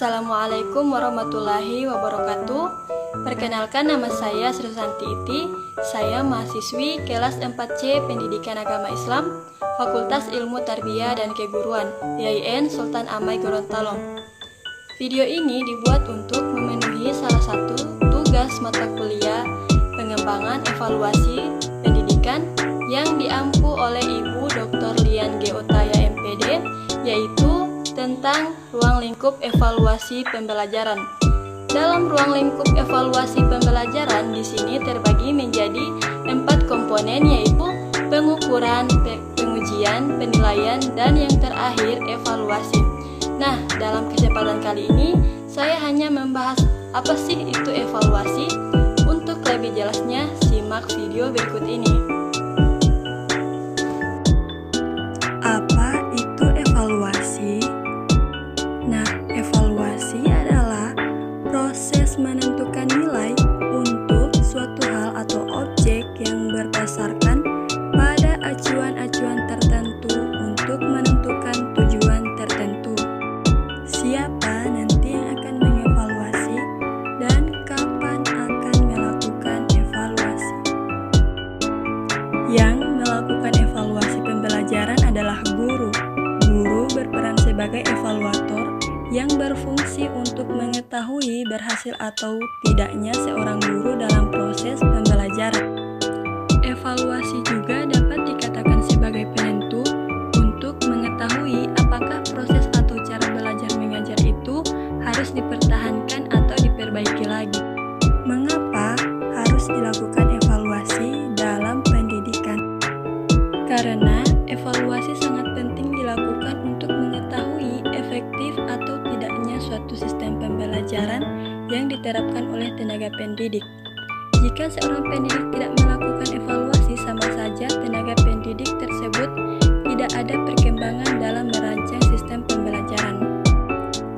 Assalamualaikum warahmatullahi wabarakatuh. Perkenalkan, nama saya Sri Susanti Iti. Saya mahasiswi kelas 4C Pendidikan Agama Islam, Fakultas Ilmu Tarbiyah dan Keguruan, YIN Sultan Amai Gorontalo. Video ini dibuat untuk memenuhi salah satu tugas mata kuliah pengembangan evaluasi pendidikan yang diampu oleh Ibu Dr. Lian G. Otaya MPD, yaitu tentang ruang lingkup evaluasi pembelajaran. Dalam ruang lingkup evaluasi pembelajaran di sini terbagi menjadi 4 komponen, yaitu pengukuran, pengujian, penilaian, dan yang terakhir evaluasi. Nah, dalam kesempatan kali ini saya hanya membahas apa sih itu evaluasi. Untuk lebih jelasnya, simak video berikut ini. Apa itu evaluasi? Nah, evaluasi adalah proses menentukan nilai untuk suatu hal atau objek yang berdasarkan pada acuan-acuan tertentu untuk menentukan tujuan tertentu. Siapa nanti yang akan mengevaluasi dan kapan akan melakukan evaluasi? Yang melakukan evaluasi pembelajaran adalah guru. Guru berperan sebagai evaluator yang berfungsi untuk mengetahui berhasil atau tidaknya seorang guru dalam proses pembelajaran. Evaluasi juga dapat dikatakan sebagai penentu untuk mengetahui apakah proses atau cara belajar mengajar itu harus dipertahankan atau diperbaiki lagi. Mengapa harus dilakukan evaluasi dalam pendidikan? Karena evaluasi sangat penting dilakukan untuk mengetahui efektif atau tidaknya suatu sistem pembelajaran yang diterapkan oleh tenaga pendidik. Jika seorang pendidik tidak melakukan evaluasi, sama saja tenaga pendidik tersebut tidak ada perkembangan dalam merancang sistem pembelajaran.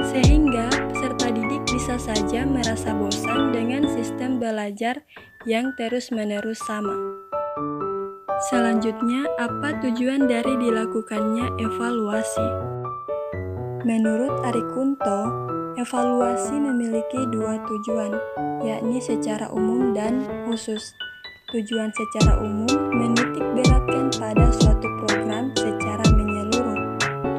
Sehingga peserta didik bisa saja merasa bosan dengan sistem belajar yang terus-menerus sama. Selanjutnya, apa tujuan dari dilakukannya evaluasi? Menurut Ari Kunto, evaluasi memiliki 2 tujuan, yakni secara umum dan khusus. Tujuan secara umum menitik beratkan pada suatu program secara menyeluruh.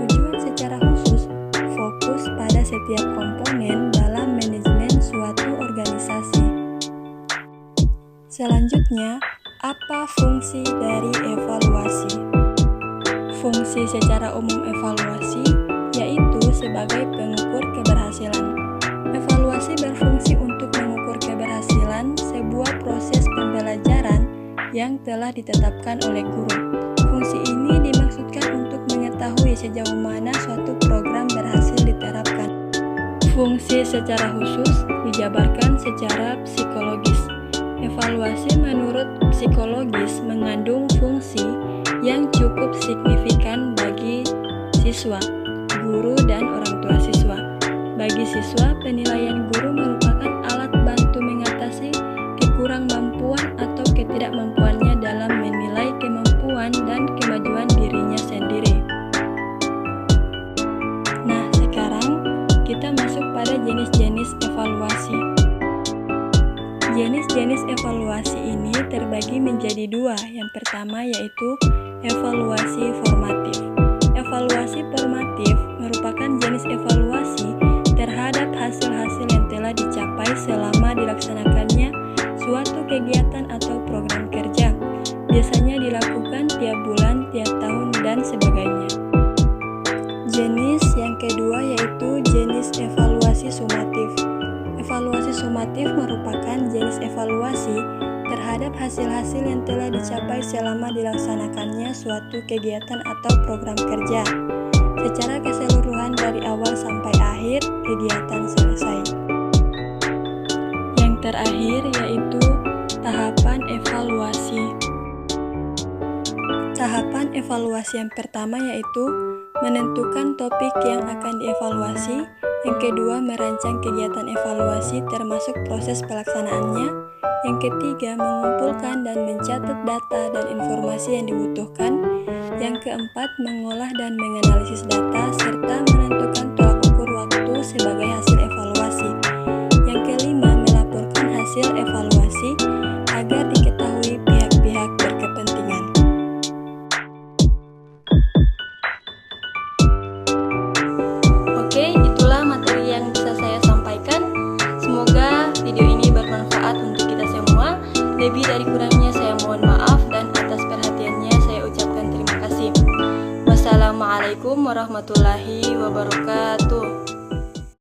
Tujuan secara khusus fokus pada setiap komponen dalam manajemen suatu organisasi. Selanjutnya, apa fungsi dari evaluasi? Fungsi secara umum evaluasi yaitu sebagai pengukur keberhasilan. Evaluasi berfungsi untuk mengukur keberhasilan sebuah proses pembelajaran yang telah ditetapkan oleh guru. Fungsi ini dimaksudkan untuk mengetahui sejauh mana suatu program berhasil diterapkan. Fungsi secara khusus dijabarkan secara psikologis. Evaluasi menurut psikologis mengandung fungsi yang cukup signifikan bagi siswa, guru, dan orang tua siswa. Bagi siswa, penilaian guru merupakan alat bantu mengatasi kekurangmampuan atau ketidakmampuannya dalam menilai kemampuan dan kemajuan dirinya sendiri. Nah, sekarang kita masuk pada jenis-jenis evaluasi. Jenis-jenis evaluasi ini terbagi menjadi 2. Yang pertama yaitu evaluasi formatif. Evaluasi formatif merupakan jenis evaluasi terhadap hasil-hasil yang telah dicapai selama dilaksanakannya suatu kegiatan atau program kerja. Biasanya dilakukan tiap bulan, tiap tahun, dan sebagainya. Jenis yang kedua yaitu jenis evaluasi sumatif. Evaluasi sumatif merupakan jenis evaluasi terhadap hasil-hasil yang telah dicapai selama dilaksanakannya suatu kegiatan atau program kerja secara keseluruhan dari awal sampai akhir kegiatan selesai. Yang terakhir yaitu tahapan evaluasi. Tahapan evaluasi yang pertama yaitu menentukan topik yang akan dievaluasi. Yang kedua, merancang kegiatan evaluasi termasuk proses pelaksanaannya. Yang ketiga, mengumpulkan dan mencatat data dan informasi yang dibutuhkan. Yang keempat, mengolah dan menganalisis data serta menentukan tolak ukur waktu sebagai hasil Lebih dari kurangnya saya mohon maaf, dan atas perhatiannya saya ucapkan terima kasih. Wassalamualaikum warahmatullahi wabarakatuh.